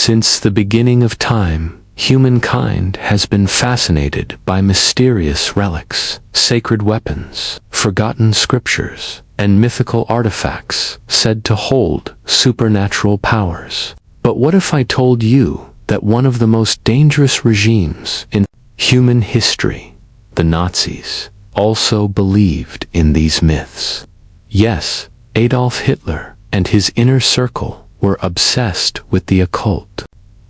Since the beginning of time, humankind has been fascinated by mysterious relics, sacred weapons, forgotten scriptures, and mythical artifacts said to hold supernatural powers. But what if I told you that one of the most dangerous regimes in human history, the Nazis, also believed in these myths? Yes, Adolf Hitler and his inner circle were obsessed with the occult.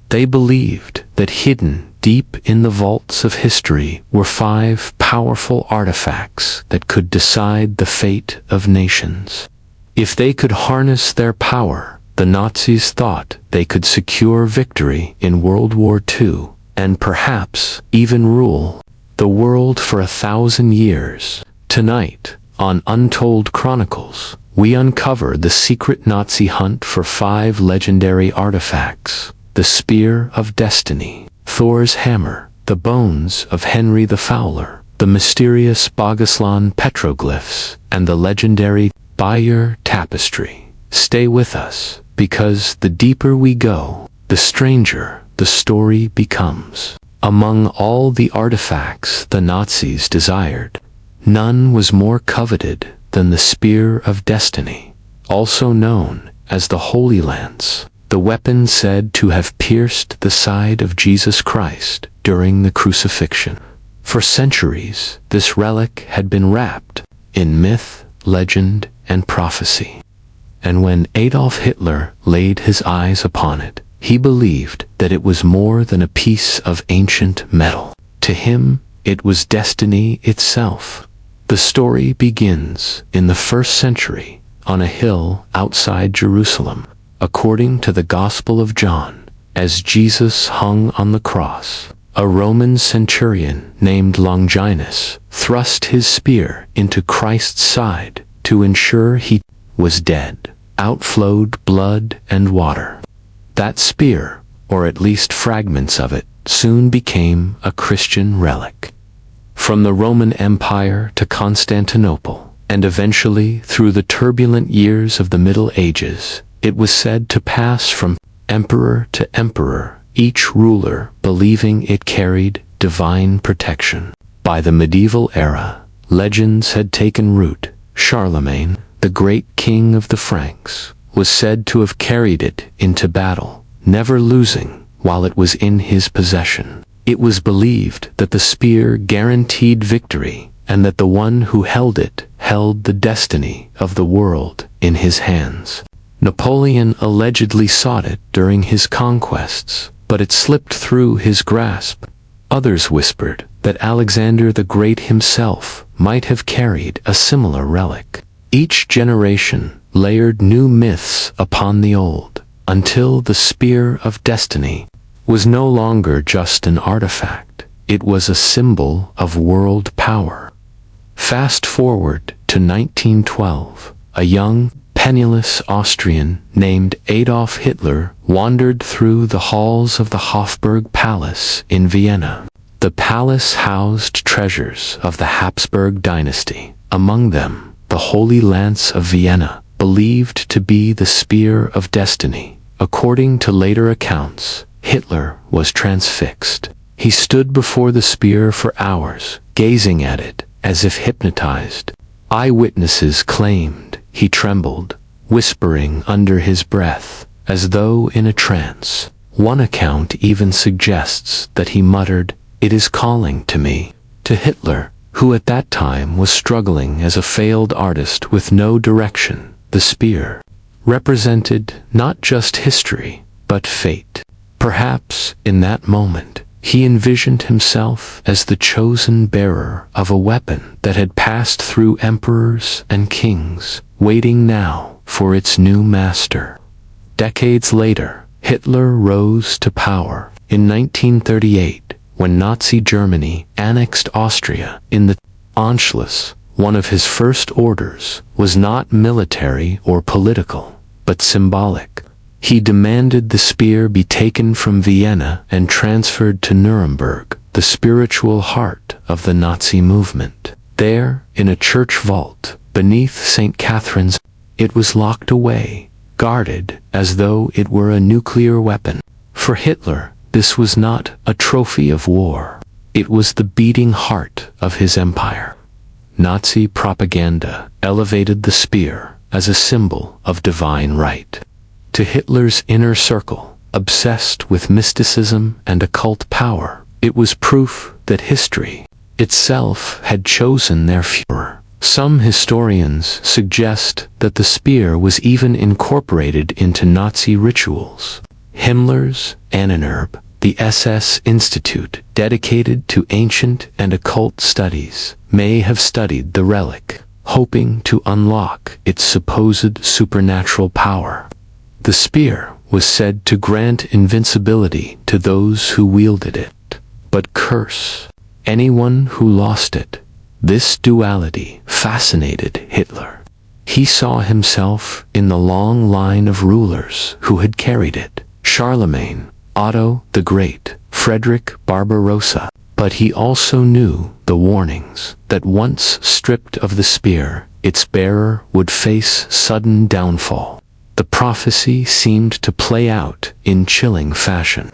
They believed that hidden deep in the vaults of history were 5 powerful artifacts that could decide the fate of nations. If they could harness their power, the Nazis thought they could secure victory in World War II, and perhaps even rule the world for 1,000 years. Tonight, on Untold Chronicles, we uncover the secret Nazi hunt for 5 legendary artifacts: the Spear of Destiny, Thor's Hammer, the bones of Henry the Fowler, the mysterious Bogoslon petroglyphs, and the legendary Bayeux Tapestry. Stay with us, because the deeper we go, the stranger the story becomes. Among all the artifacts the Nazis desired, none was more coveted than the Spear of Destiny, also known as the Holy Lance, the weapon said to have pierced the side of Jesus Christ during the crucifixion. For centuries, this relic had been wrapped in myth, legend, and prophecy. And when Adolf Hitler laid his eyes upon it, he believed that it was more than a piece of ancient metal. To him, it was destiny itself. The story begins in the 1st century on a hill outside Jerusalem. According to the Gospel of John, as Jesus hung on the cross, a Roman centurion named Longinus thrust his spear into Christ's side to ensure he was dead. Out flowed blood and water. That spear, or at least fragments of it, soon became a Christian relic. From the Roman Empire to Constantinople, and eventually through the turbulent years of the Middle Ages, it was said to pass from emperor to emperor, each ruler believing it carried divine protection. By the medieval era, legends had taken root. Charlemagne, the great king of the Franks, was said to have carried it into battle, never losing while it was in his possession. It was believed that the spear guaranteed victory, and that the one who held it held the destiny of the world in his hands. Napoleon allegedly sought it during his conquests, but it slipped through his grasp. Others whispered that Alexander the Great himself might have carried a similar relic. Each generation layered new myths upon the old, until the Spear of Destiny was no longer just an artifact. It was a symbol of world power. Fast forward to 1912, a young, penniless Austrian named Adolf Hitler wandered through the halls of the Hofburg Palace in Vienna. The palace housed treasures of the Habsburg dynasty, among them the Holy Lance of Vienna, believed to be the Spear of Destiny. According to later accounts, Hitler was transfixed. He stood before the spear for hours, gazing at it as if hypnotized. Eyewitnesses claimed he trembled, whispering under his breath, as though in a trance. One account even suggests that he muttered, "It is calling to me." To Hitler, who at that time was struggling as a failed artist with no direction, the spear represented not just history, but fate. Perhaps, in that moment, he envisioned himself as the chosen bearer of a weapon that had passed through emperors and kings, waiting now for its new master. Decades later, Hitler rose to power. In 1938, when Nazi Germany annexed Austria in the Anschluss, one of his first orders was not military or political, but symbolic. He demanded the spear be taken from Vienna and transferred to Nuremberg, the spiritual heart of the Nazi movement. There, in a church vault, beneath St. Catherine's, it was locked away, guarded as though it were a nuclear weapon. For Hitler, this was not a trophy of war. It was the beating heart of his empire. Nazi propaganda elevated the spear as a symbol of divine right. To Hitler's inner circle, obsessed with mysticism and occult power, it was proof that history itself had chosen their Führer. Some historians suggest that the spear was even incorporated into Nazi rituals. Himmler's Ahnenerbe, the SS Institute dedicated to ancient and occult studies, may have studied the relic, hoping to unlock its supposed supernatural power. The spear was said to grant invincibility to those who wielded it, but curse anyone who lost it. This duality fascinated Hitler. He saw himself in the long line of rulers who had carried it: Charlemagne, Otto the Great, Frederick Barbarossa. But he also knew the warnings that once stripped of the spear, its bearer would face sudden downfall. The prophecy seemed to play out in chilling fashion.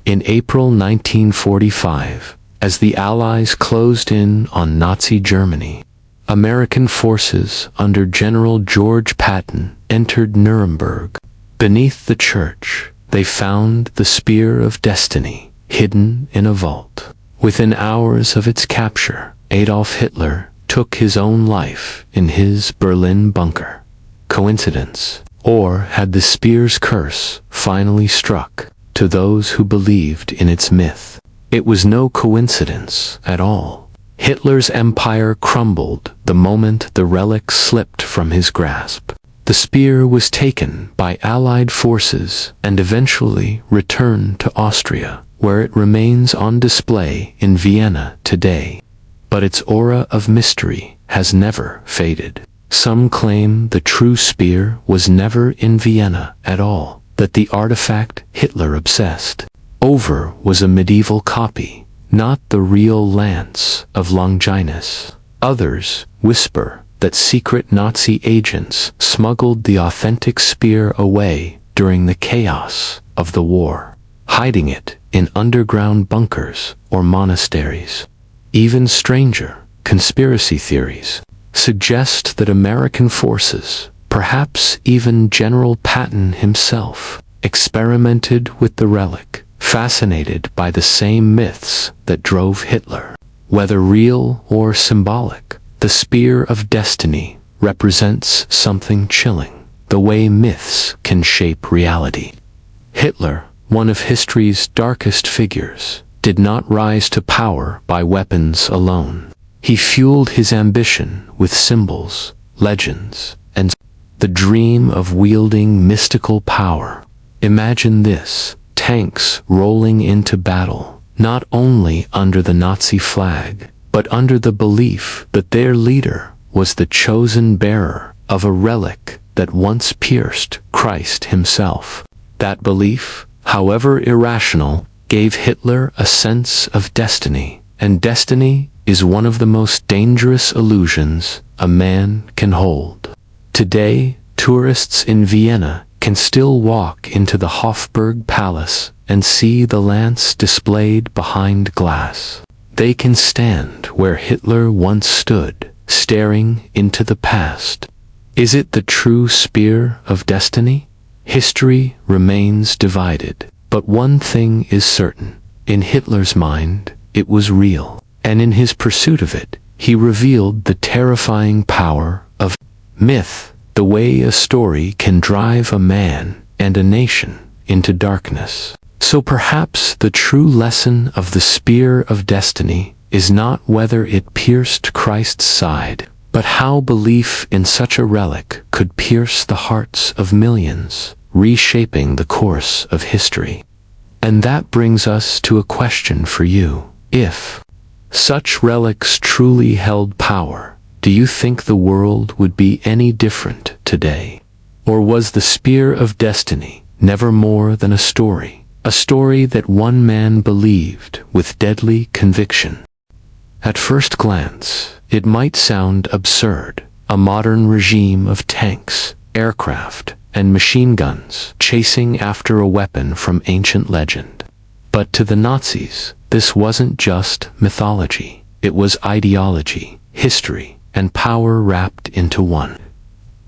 In April 1945, as the Allies closed in on Nazi Germany, American forces under General George Patton entered Nuremberg. Beneath the church, they found the Spear of Destiny, hidden in a vault. Within hours of its capture, Adolf Hitler took his own life in his Berlin bunker. Coincidence? Or had the spear's curse finally struck? To those who believed in its myth, it was no coincidence at all. Hitler's empire crumbled the moment the relic slipped from his grasp. The spear was taken by Allied forces and eventually returned to Austria, where it remains on display in Vienna today. But its aura of mystery has never faded. Some claim the true spear was never in Vienna at all, that the artifact Hitler obsessed over was a medieval copy, not the real lance of Longinus. Others whisper that secret Nazi agents smuggled the authentic spear away during the chaos of the war, hiding it in underground bunkers or monasteries. Even stranger conspiracy theories suggest that American forces, perhaps even General Patton himself, experimented with the relic, fascinated by the same myths that drove Hitler. Whether real or symbolic, the Spear of Destiny represents something chilling, the way myths can shape reality. Hitler, one of history's darkest figures, did not rise to power by weapons alone. He fueled his ambition with symbols, legends, and the dream of wielding mystical power. Imagine this: tanks rolling into battle, not only under the Nazi flag, but under the belief that their leader was the chosen bearer of a relic that once pierced Christ himself. That belief, however irrational, gave Hitler a sense of destiny, and destiny is one of the most dangerous illusions a man can hold. Today, tourists in Vienna can still walk into the Hofburg Palace and see the lance displayed behind glass. They can stand where Hitler once stood, staring into the past. Is it the true Spear of Destiny? History remains divided, but one thing is certain: in Hitler's mind, it was real, and in his pursuit of it, he revealed the terrifying power of myth, the way a story can drive a man and a nation into darkness. So perhaps the true lesson of the Spear of Destiny is not whether it pierced Christ's side, but how belief in such a relic could pierce the hearts of millions, reshaping the course of history. And that brings us to a question for you. If such relics truly held power, do you think the world would be any different today? Or was the Spear of Destiny never more than a story that one man believed with deadly conviction? At first glance, it might sound absurd: a modern regime of tanks, aircraft, and machine guns chasing after a weapon from ancient legend. But to the Nazis, this wasn't just mythology. It was ideology, history, and power wrapped into one.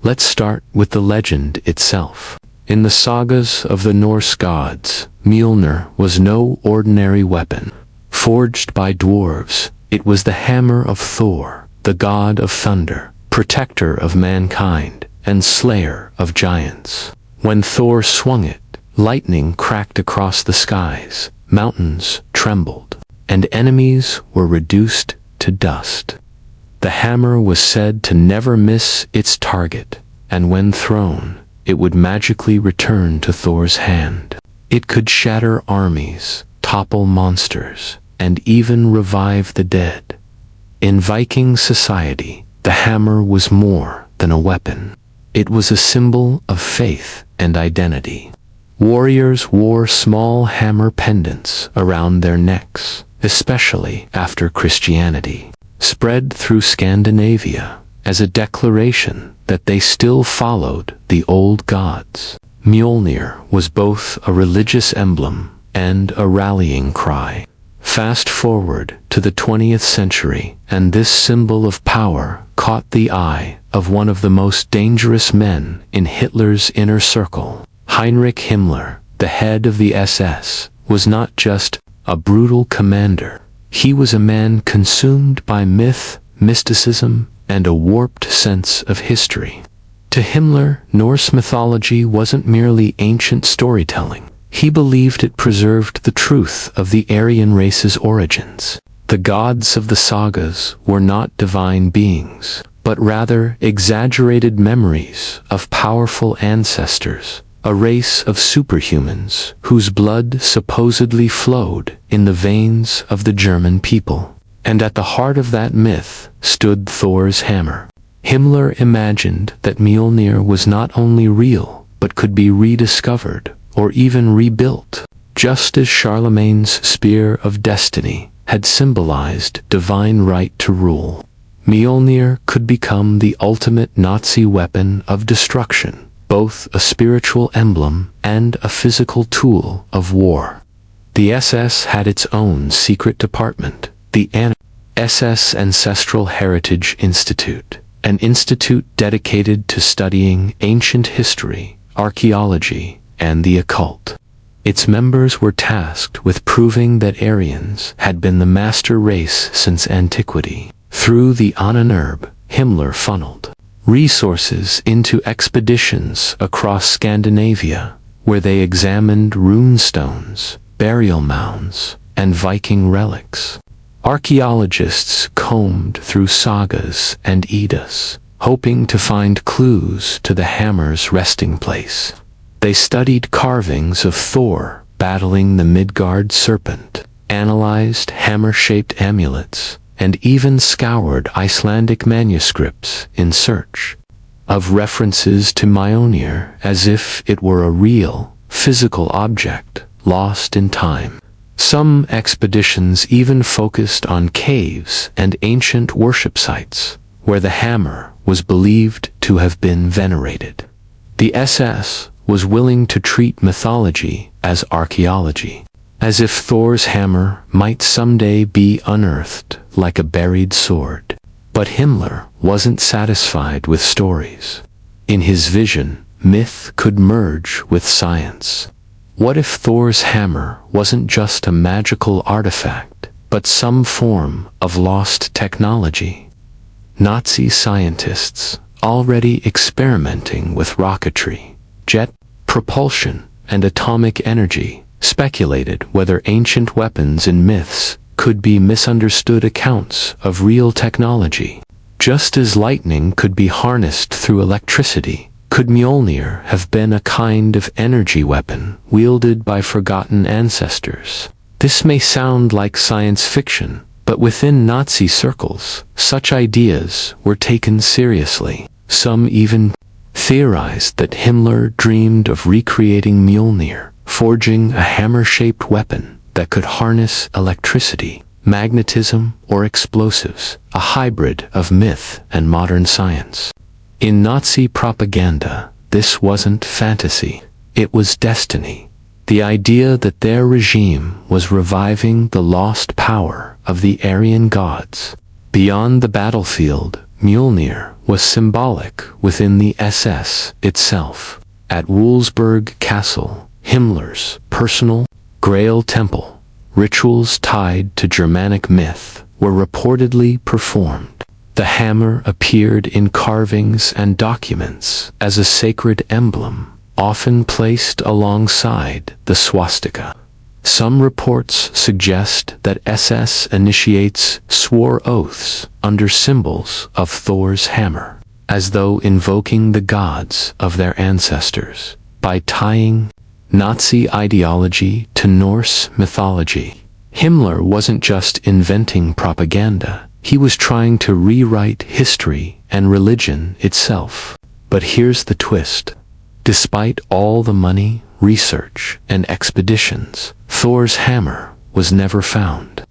Let's start with the legend itself. In the sagas of the Norse gods, Mjolnir was no ordinary weapon. Forged by dwarves, it was the hammer of Thor, the god of thunder, protector of mankind, and slayer of giants. When Thor swung it, lightning cracked across the skies, mountains trembled, and enemies were reduced to dust. The hammer was said to never miss its target, and when thrown, it would magically return to Thor's hand. It could shatter armies, topple monsters, and even revive the dead. In Viking society, the hammer was more than a weapon. It was a symbol of faith and identity. Warriors wore small hammer pendants around their necks, especially after Christianity spread through Scandinavia, as a declaration that they still followed the old gods. Mjolnir was both a religious emblem and a rallying cry. Fast forward to the 20th century, and this symbol of power caught the eye of one of the most dangerous men in Hitler's inner circle. Heinrich Himmler, the head of the SS, was not just a brutal commander. He was a man consumed by myth, mysticism, and a warped sense of history. To Himmler, Norse mythology wasn't merely ancient storytelling. He believed it preserved the truth of the Aryan race's origins. The gods of the sagas were not divine beings, but rather exaggerated memories of powerful ancestors, a race of superhumans whose blood supposedly flowed in the veins of the German people. And at the heart of that myth stood Thor's hammer. Himmler imagined that Mjolnir was not only real, but could be rediscovered or even rebuilt, just as Charlemagne's spear of destiny had symbolized divine right to rule. Mjolnir could become the ultimate Nazi weapon of destruction, both a spiritual emblem and a physical tool of war. The SS had its own secret department, the SS Ancestral Heritage Institute, an institute dedicated to studying ancient history, archaeology, and the occult. Its members were tasked with proving that Aryans had been the master race since antiquity. Through the Ahnenerbe, Himmler funneled resources into expeditions across Scandinavia, where they examined rune stones, burial mounds, and Viking relics. Archaeologists combed through sagas and Eddas, hoping to find clues to the hammer's resting place. They studied carvings of Thor battling the Midgard serpent, analyzed hammer-shaped amulets, and even scoured Icelandic manuscripts in search of references to Mjolnir, as if it were a real, physical object lost in time. Some expeditions even focused on caves and ancient worship sites, where the hammer was believed to have been venerated. The SS was willing to treat mythology as archaeology, as if Thor's hammer might someday be unearthed like a buried sword. But Himmler wasn't satisfied with stories. In his vision, myth could merge with science. What if Thor's hammer wasn't just a magical artifact, but some form of lost technology? Nazi scientists, already experimenting with rocketry, jet propulsion, and atomic energy, speculated whether ancient weapons in myths could be misunderstood accounts of real technology. Just as lightning could be harnessed through electricity, could Mjolnir have been a kind of energy weapon wielded by forgotten ancestors? This may sound like science fiction, but within Nazi circles, such ideas were taken seriously. Some even theorized that Himmler dreamed of recreating Mjolnir, forging a hammer-shaped weapon that could harness electricity, magnetism, or explosives, a hybrid of myth and modern science. In Nazi propaganda, this wasn't fantasy. It was destiny. The idea that their regime was reviving the lost power of the Aryan gods. Beyond the battlefield, Mjolnir was symbolic within the SS itself. At Wolfsburg Castle, Himmler's personal Grail Temple, rituals tied to Germanic myth were reportedly performed. The hammer appeared in carvings and documents as a sacred emblem, often placed alongside the swastika. Some reports suggest that SS initiates swore oaths under symbols of Thor's hammer, as though invoking the gods of their ancestors. By tying Nazi ideology to Norse mythology, Himmler wasn't just inventing propaganda, he was trying to rewrite history and religion itself. But here's the twist. Despite all the money, research, and expeditions, Thor's hammer was never found.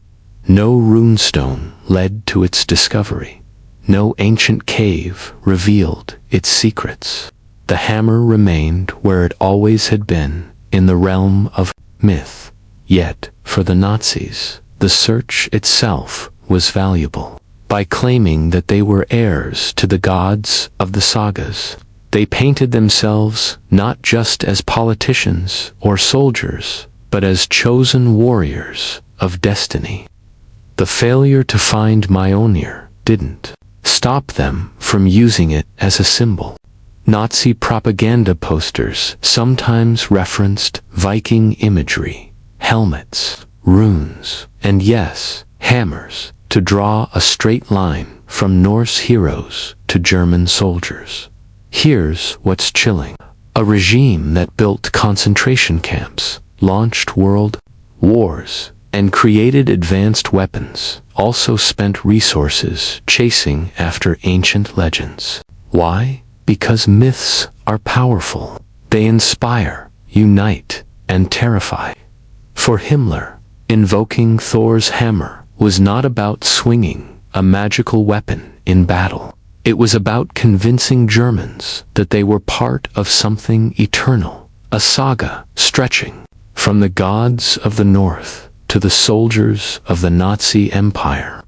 No runestone led to its discovery. No ancient cave revealed its secrets. The hammer remained where it always had been, in the realm of myth. Yet, for the Nazis, the search itself was valuable. By claiming that they were heirs to the gods of the sagas, they painted themselves not just as politicians or soldiers, but as chosen warriors of destiny. The failure to find Mjolnir didn't stop them from using it as a symbol. Nazi propaganda posters sometimes referenced Viking imagery, helmets, runes, and yes, hammers, to draw a straight line from Norse heroes to German soldiers. Here's what's chilling. A regime that built concentration camps, launched world wars, and created advanced weapons also spent resources chasing after ancient legends. Why? Because myths are powerful. They inspire, unite, and terrify. For Himmler, invoking Thor's hammer was not about swinging a magical weapon in battle. It was about convincing Germans that they were part of something eternal, a saga stretching from the gods of the North to the soldiers of the Nazi Empire.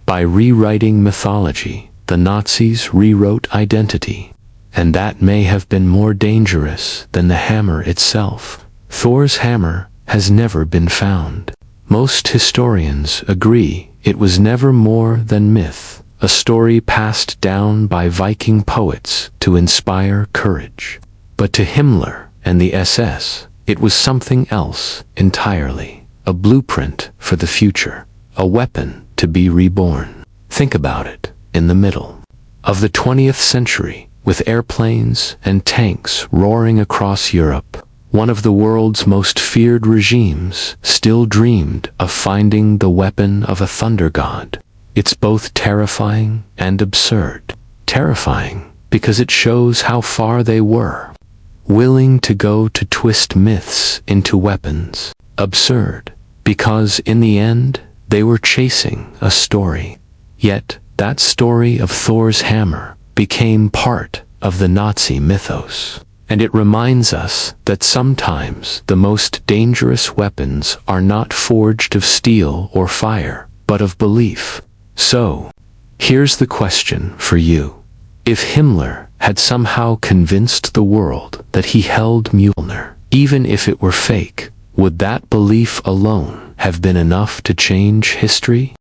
By rewriting mythology, the Nazis rewrote identity, and that may have been more dangerous than the hammer itself. Thor's hammer has never been found. Most historians agree it was never more than myth, a story passed down by Viking poets to inspire courage. But to Himmler and the SS, it was something else entirely, a blueprint for the future, a weapon to be reborn. Think about it, in the middle of the 20th century, with airplanes and tanks roaring across Europe, one of the world's most feared regimes still dreamed of finding the weapon of a thunder god. It's both terrifying and absurd. Terrifying because it shows how far they were willing to go to twist myths into weapons. Absurd because in the end they were chasing a story. Yet that story of Thor's hammer became part of the Nazi mythos. And it reminds us that sometimes the most dangerous weapons are not forged of steel or fire, but of belief. So, here's the question for you. If Himmler had somehow convinced the world that he held Mjolnir, even if it were fake, would that belief alone have been enough to change history?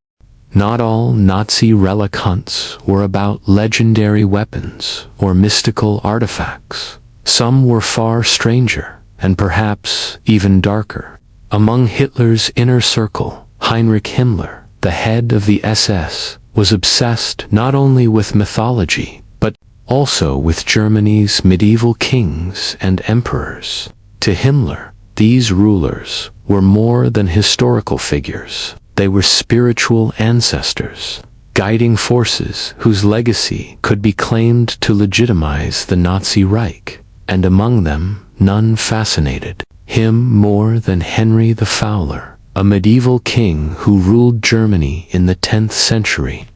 Not all Nazi relic hunts were about legendary weapons or mystical artifacts. Some were far stranger, and perhaps even darker. Among Hitler's inner circle, Heinrich Himmler, the head of the SS, was obsessed not only with mythology, but also with Germany's medieval kings and emperors. To Himmler, these rulers were more than historical figures. They were spiritual ancestors, guiding forces whose legacy could be claimed to legitimize the Nazi Reich. And among them, none fascinated him more than Henry the Fowler, a medieval king who ruled Germany in the 10th century.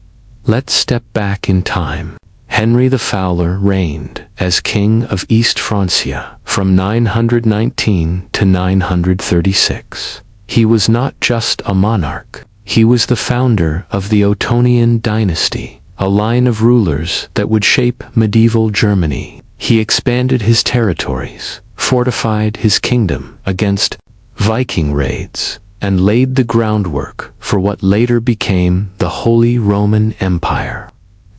Let's step back in time. Henry the Fowler reigned as King of East Francia from 919 to 936. He was not just a monarch, he was the founder of the Ottonian dynasty, a line of rulers that would shape medieval Germany. He expanded his territories, fortified his kingdom against Viking raids, and laid the groundwork for what later became the Holy Roman Empire.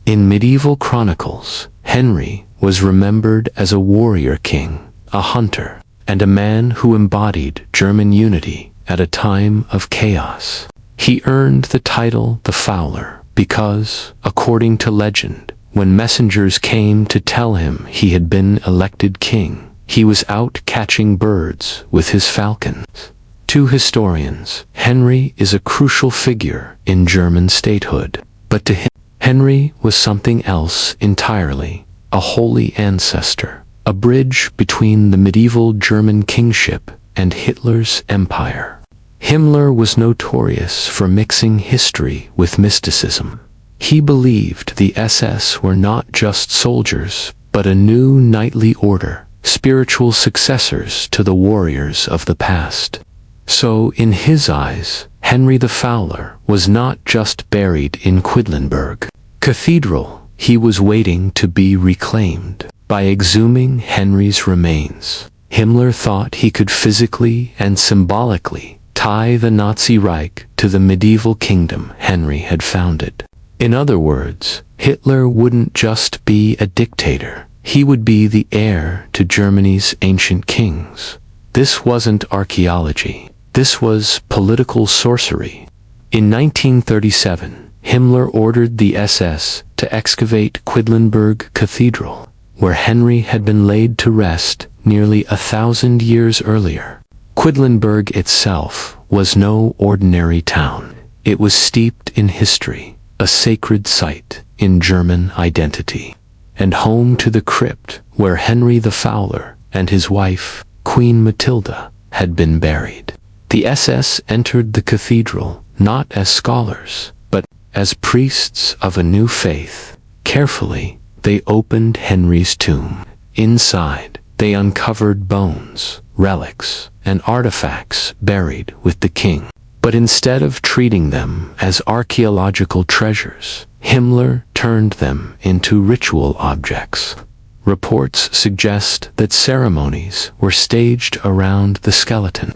In medieval chronicles, Henry was remembered as a warrior king, a hunter, and a man who embodied German unity at a time of chaos. He earned the title the Fowler because, according to legend, when messengers came to tell him he had been elected king, he was out catching birds with his falcons. To historians, Henry is a crucial figure in German statehood, but to him, Henry was something else entirely, a holy ancestor, a bridge between the medieval German kingship and Hitler's empire. Himmler was notorious for mixing history with mysticism. He believed the SS were not just soldiers, but a new knightly order, spiritual successors to the warriors of the past. So, in his eyes, Henry the Fowler was not just buried in Quedlinburg Cathedral, he was waiting to be reclaimed. By exhuming Henry's remains, Himmler thought he could physically and symbolically tie the Nazi Reich to the medieval kingdom Henry had founded. In other words, Hitler wouldn't just be a dictator, he would be the heir to Germany's ancient kings. This wasn't archaeology, this was political sorcery. In 1937, Himmler ordered the SS to excavate Quedlinburg Cathedral, where Henry had been laid to rest nearly 1,000 years earlier. Quedlinburg itself was no ordinary town. It was steeped in history, a sacred site in German identity, and home to the crypt where Henry the Fowler and his wife, Queen Matilda, had been buried. The SS entered the cathedral not as scholars, but as priests of a new faith. Carefully, they opened Henry's tomb. Inside, they uncovered bones, relics, and artifacts buried with the king. But instead of treating them as archaeological treasures, Himmler turned them into ritual objects. Reports suggest that ceremonies were staged around the skeleton.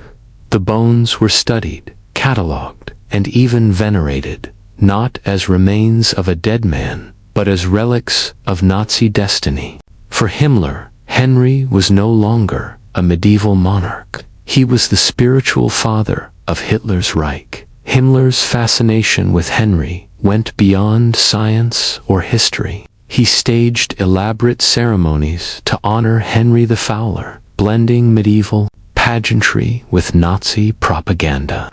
The bones were studied, catalogued, and even venerated, not as remains of a dead man, but as relics of Nazi destiny. For Himmler, Henry was no longer a medieval monarch. He was the spiritual father of Hitler's Reich. Himmler's fascination with Henry went beyond science or history. He staged elaborate ceremonies to honor Henry the Fowler, blending medieval pageantry with Nazi propaganda.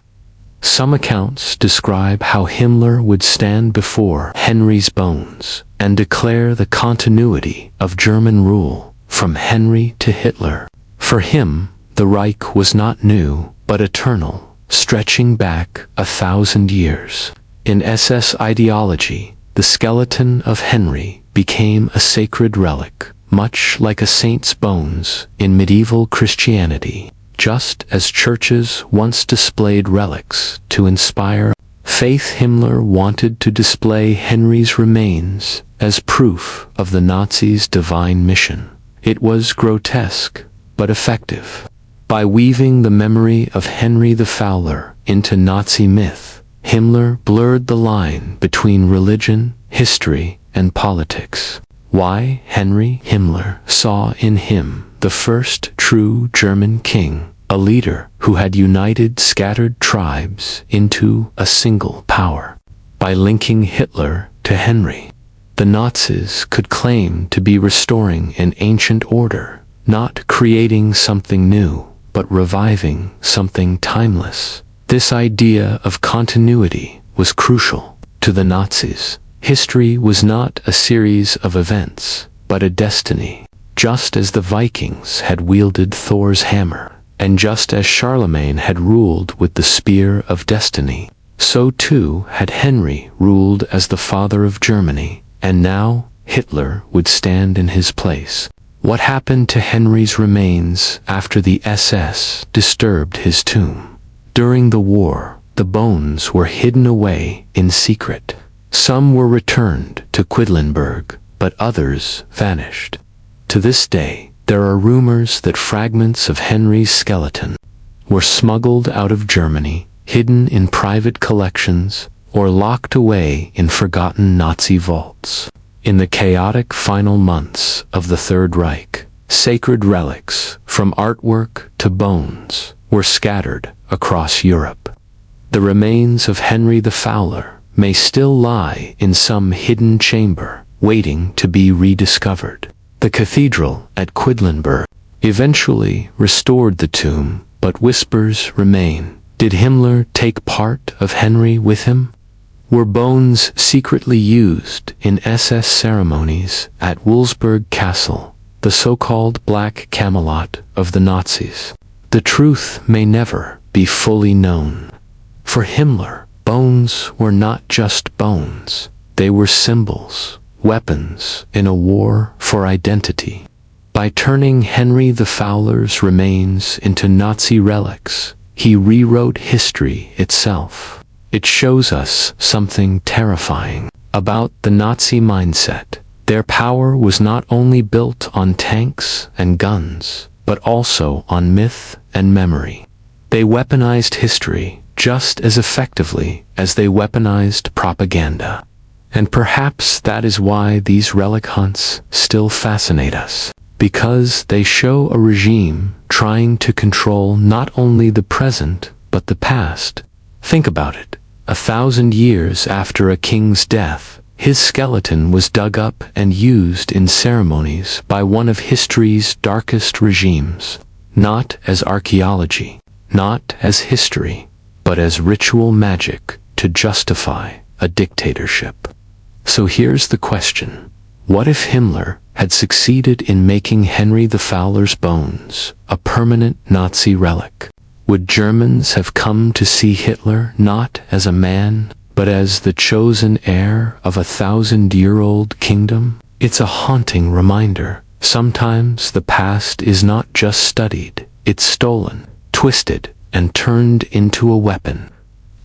Some accounts describe how Himmler would stand before Henry's bones and declare the continuity of German rule from Henry to Hitler. For him, the Reich was not new, but eternal, stretching back 1,000 years. In SS ideology, the skeleton of Henry became a sacred relic, much like a saint's bones in medieval Christianity. Just as churches once displayed relics to inspire faith, Himmler wanted to display Henry's remains as proof of the Nazis' divine mission. It was grotesque, but effective. By weaving the memory of Henry the Fowler into Nazi myth, Himmler blurred the line between religion, history, and politics. Why Henry Himmler saw in him the first true German king, a leader who had united scattered tribes into a single power. By linking Hitler to Henry, the Nazis could claim to be restoring an ancient order, not creating something new, but reviving something timeless. This idea of continuity was crucial to the Nazis. History was not a series of events, but a destiny. Just as the Vikings had wielded Thor's hammer, and just as Charlemagne had ruled with the spear of destiny, so too had Henry ruled as the father of Germany, and now Hitler would stand in his place. What happened to Henry's remains after the SS disturbed his tomb? During the war, the bones were hidden away in secret. Some were returned to Quedlinburg, but others vanished. To this day, there are rumors that fragments of Henry's skeleton were smuggled out of Germany, hidden in private collections, or locked away in forgotten Nazi vaults. In the chaotic final months of the Third Reich, sacred relics, from artwork to bones, were scattered across Europe. The remains of Henry the Fowler may still lie in some hidden chamber, waiting to be rediscovered. The cathedral at Quedlinburg eventually restored the tomb, but whispers remain. Did Himmler take part of Henry with him? Were bones secretly used in SS ceremonies at Wolfsburg Castle, the so-called Black Camelot of the Nazis? The truth may never be fully known. For Himmler, bones were not just bones. They were symbols, weapons in a war for identity. By turning Henry the Fowler's remains into Nazi relics, he rewrote history itself. It shows us something terrifying about the Nazi mindset. Their power was not only built on tanks and guns, but also on myth and memory. They weaponized history just as effectively as they weaponized propaganda. And perhaps that is why these relic hunts still fascinate us, because they show a regime trying to control not only the present, but the past. Think about it. 1,000 years after a king's death, his skeleton was dug up and used in ceremonies by one of history's darkest regimes, not as archaeology, not as history, but as ritual magic to justify a dictatorship. So here's the question. What if Himmler had succeeded in making Henry the Fowler's bones a permanent Nazi relic? Would Germans have come to see Hitler not as a man, but as the chosen heir of a 1,000-year-old kingdom? It's a haunting reminder. Sometimes the past is not just studied, it's stolen, twisted, and turned into a weapon.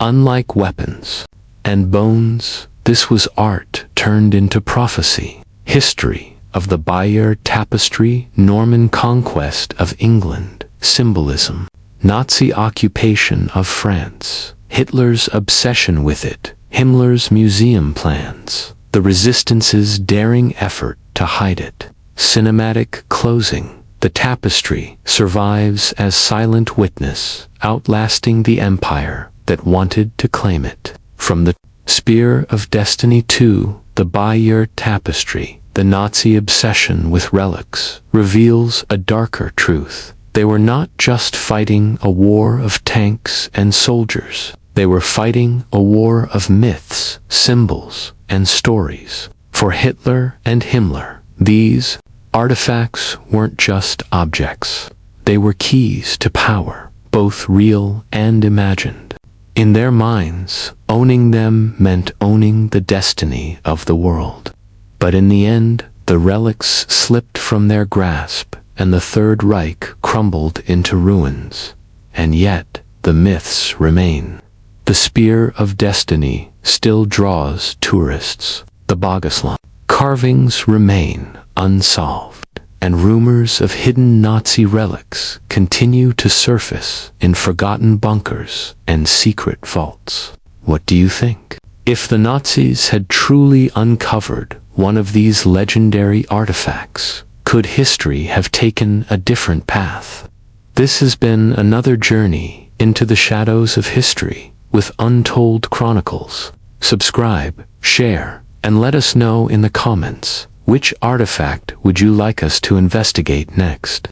Unlike weapons and bones, this was art turned into prophecy. History of the Bayeux Tapestry, Norman conquest of England, symbolism. Nazi occupation of France, Hitler's obsession with it, Himmler's museum plans, the resistance's daring effort to hide it. Cinematic closing. The tapestry survives as silent witness, outlasting the empire that wanted to claim it. From the Spear of Destiny to the Bayeux Tapestry, the Nazi obsession with relics reveals a darker truth. They were not just fighting a war of tanks and soldiers. They were fighting a war of myths, symbols, and stories. For Hitler and Himmler, these artifacts weren't just objects. They were keys to power, both real and imagined. In their minds, owning them meant owning the destiny of the world. But in the end, the relics slipped from their grasp, and the Third Reich crumbled into ruins. And yet, the myths remain. The Spear of Destiny still draws tourists. The Bogoslov carvings remain unsolved, and rumors of hidden Nazi relics continue to surface in forgotten bunkers and secret vaults. What do you think? If the Nazis had truly uncovered one of these legendary artifacts, could history have taken a different path? This has been another journey into the shadows of history with Untold Chronicles. Subscribe, share, and let us know in the comments, which artifact would you like us to investigate next?